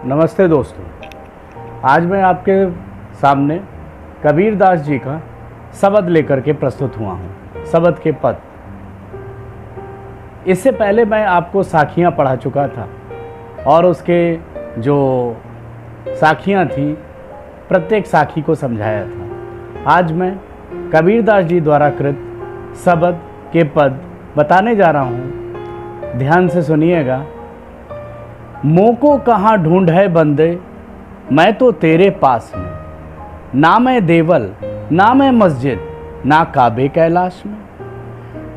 नमस्ते दोस्तों। आज मैं आपके सामने कबीरदास जी का शब्द लेकर के प्रस्तुत हुआ हूँ, शब्द के पद। इससे पहले मैं आपको साखियाँ पढ़ा चुका था और उसके जो साखियाँ थी प्रत्येक साखी को समझाया था। आज मैं कबीरदास जी द्वारा कृत शब्द के पद बताने जा रहा हूँ। ध्यान से सुनिएगा। मोको कहाँ ढूंढ है बंदे, मैं तो तेरे पास में। ना मैं देवल, ना मैं मस्जिद, ना काबे कैलाश में।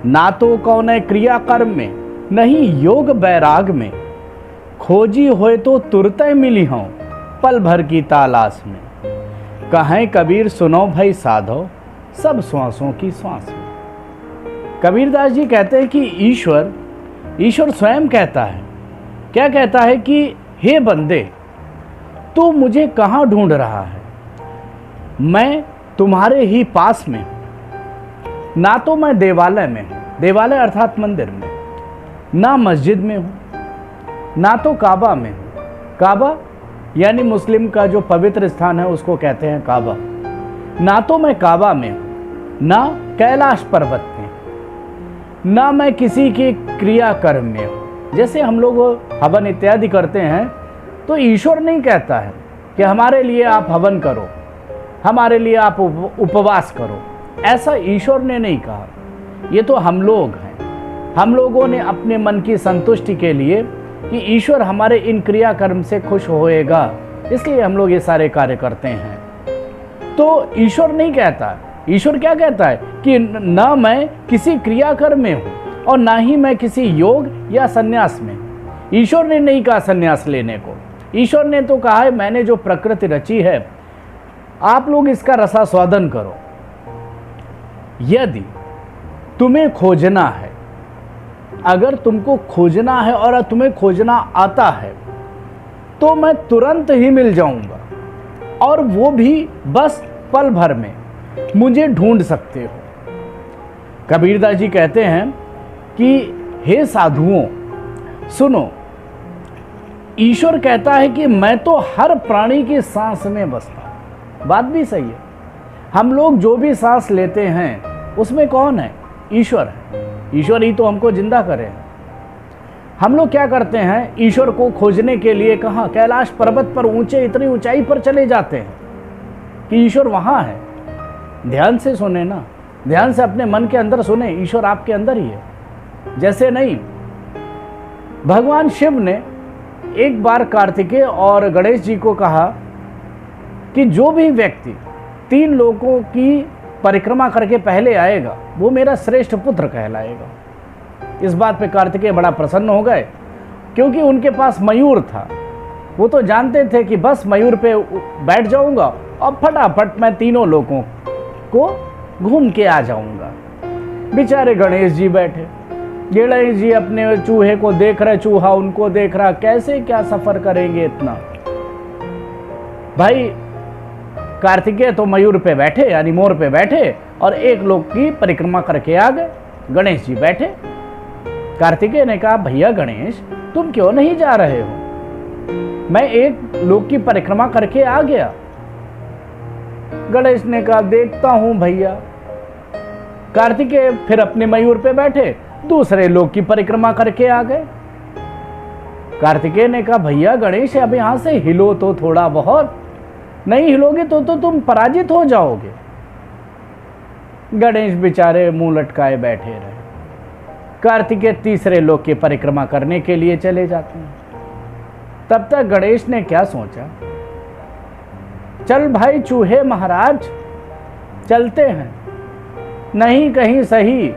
ना तो कौन है क्रिया कर्म में, नहीं योग बैराग में। खोजी होए तो तुरत मिली हूँ, पल भर की तालाश में। कहें कबीर सुनो भाई साधो, सब श्वासों की श्वास में। कबीरदास जी कहते हैं कि ईश्वर स्वयं कहता है, क्या कहता है कि हे बंदे, तू मुझे कहाँ ढूंढ रहा है? मैं तुम्हारे ही पास में हूँ। ना तो मैं देवालय में हूँ, देवालय अर्थात मंदिर में, ना मस्जिद में हूँ, ना तो काबा में हूँ। काबा यानी मुस्लिम का जो पवित्र स्थान है उसको कहते हैं काबा। ना तो मैं काबा में हूँ, ना कैलाश पर्वत में, ना मैं किसी के क्रिया कर्म में हूँ। जैसे हम लोग हवन इत्यादि करते हैं तो ईश्वर नहीं कहता है कि हमारे लिए आप हवन करो, हमारे लिए आप उपवास करो। ऐसा ईश्वर ने नहीं कहा। ये तो हम लोग हैं। हम लोगों ने अपने मन की संतुष्टि के लिए कि ईश्वर हमारे इन क्रियाकर्म से खुश होएगा, इसलिए हम लोग ये सारे कार्य करते हैं। तो ईश्वर नहीं कहता। ईश्वर क्या कहता है कि न मैं किसी क्रियाकर्म में हूँ और ना ही मैं किसी योग या सन्यास में। ईश्वर ने नहीं कहा सन्यास लेने को। ईश्वर ने तो कहा है मैंने जो प्रकृति रची है आप लोग इसका रसास्वादन करो। यदि तुम्हें खोजना है, अगर तुमको खोजना है और तुम्हें खोजना आता है तो मैं तुरंत ही मिल जाऊंगा, और वो भी बस पल भर में मुझे ढूंढ सकते हो। कबीरदास जी कहते हैं कि हे साधुओं सुनो, ईश्वर कहता है कि मैं तो हर प्राणी की सांस में बसता हूं। बात भी सही है। हम लोग जो भी सांस लेते हैं उसमें कौन है? ईश्वर है। ईश्वर ही तो हमको जिंदा करे हैं। हम लोग क्या करते हैं, ईश्वर को खोजने के लिए कहाँ? कैलाश पर्वत पर ऊंचे, इतनी ऊंचाई पर चले जाते हैं कि ईश्वर वहां है। ध्यान से सुने ना, ध्यान से अपने मन के अंदर सुने, ईश्वर आपके अंदर ही है। जैसे नहीं, भगवान शिव ने एक बार कार्तिकेय और गणेश जी को कहा कि जो भी व्यक्ति 3 लोगों की परिक्रमा करके पहले आएगा वो मेरा श्रेष्ठ पुत्र कहलाएगा। इस बात पे कार्तिकेय बड़ा प्रसन्न हो गए, क्योंकि उनके पास मयूर था। वो तो जानते थे कि बस मयूर पे बैठ जाऊंगा और फटाफट मैं 3 लोगों को घूम के आ जाऊंगा। बेचारे गणेश जी बैठे। गणेश जी अपने चूहे को देख रहे, चूहा उनको देख रहा, कैसे क्या सफर करेंगे इतना। भाई कार्तिकेय तो मयूर पे बैठे यानी मोर पे बैठे और 1 लोक की परिक्रमा करके आ गए। गणेश जी बैठे। कार्तिकेय ने कहा भैया गणेश, तुम क्यों नहीं जा रहे हो? मैं 1 लोक की परिक्रमा करके आ गया। गणेश ने कहा देखता हूं भैया। कार्तिकेय फिर अपने मयूर पे बैठे, दूसरे लोक की परिक्रमा करके आ गए। कार्तिकेय ने कहा भैया गणेश, अब यहां से हिलो तो थोड़ा बहुत, नहीं हिलोगे तो तुम पराजित हो जाओगे। गणेश बेचारे मुंह लटकाए बैठे रहे। कार्तिकेय तीसरे लोक की परिक्रमा करने के लिए चले जाते हैं। तब तक गणेश ने क्या सोचा, चल भाई चूहे महाराज चलते हैं, नहीं कहीं सही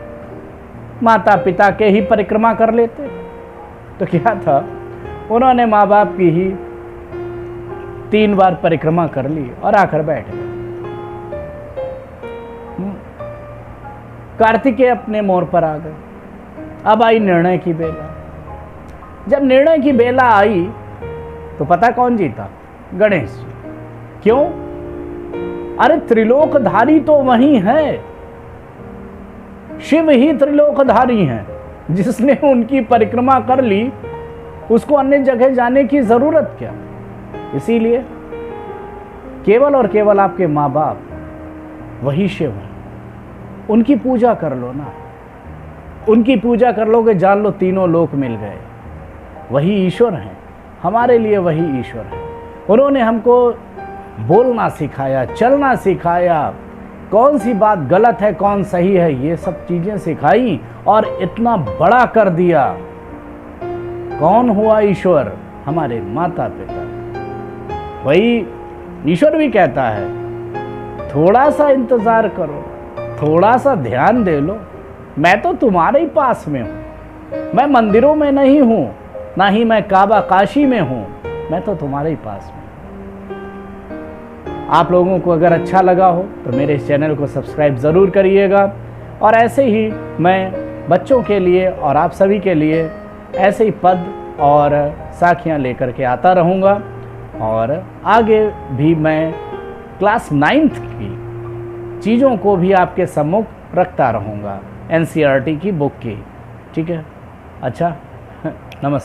माता पिता के ही परिक्रमा कर लेते। तो क्या था, उन्होंने माँ बाप की ही 3 बार परिक्रमा कर ली और आकर बैठ गए। कार्तिकेय अपने मोर पर आ गए। अब आई निर्णय की बेला। जब निर्णय की बेला आई तो पता कौन जीता? गणेश जी। क्यों? अरे त्रिलोकधारी तो वही है, शिव ही त्रिलोकधारी हैं। जिसने उनकी परिक्रमा कर ली उसको अन्य जगह जाने की जरूरत क्या? इसीलिए केवल और केवल आपके माँ बाप वही शिव हैं, उनकी पूजा कर लो ना। उनकी पूजा कर लोगे, जान लो तीनों लोक मिल गए। वही ईश्वर हैं, हमारे लिए वही ईश्वर हैं। उन्होंने हमको बोलना सिखाया, चलना सिखाया, कौन सी बात गलत है कौन सही है ये सब चीज़ें सिखाई और इतना बड़ा कर दिया। कौन हुआ ईश्वर? हमारे माता पिता। वही ईश्वर भी कहता है थोड़ा सा इंतज़ार करो, थोड़ा सा ध्यान दे लो, मैं तो तुम्हारे ही पास में हूँ। मैं मंदिरों में नहीं हूँ, ना ही मैं काबा काशी में हूँ, मैं तो तुम्हारे ही पास में। आप लोगों को अगर अच्छा लगा हो तो मेरे इस चैनल को सब्सक्राइब ज़रूर करिएगा। और ऐसे ही मैं बच्चों के लिए और आप सभी के लिए ऐसे ही पद और साखियाँ लेकर के आता रहूँगा। और आगे भी मैं क्लास 9th की चीज़ों को भी आपके सम्मुख रखता रहूँगा, NCERT की बुक की। ठीक है, अच्छा।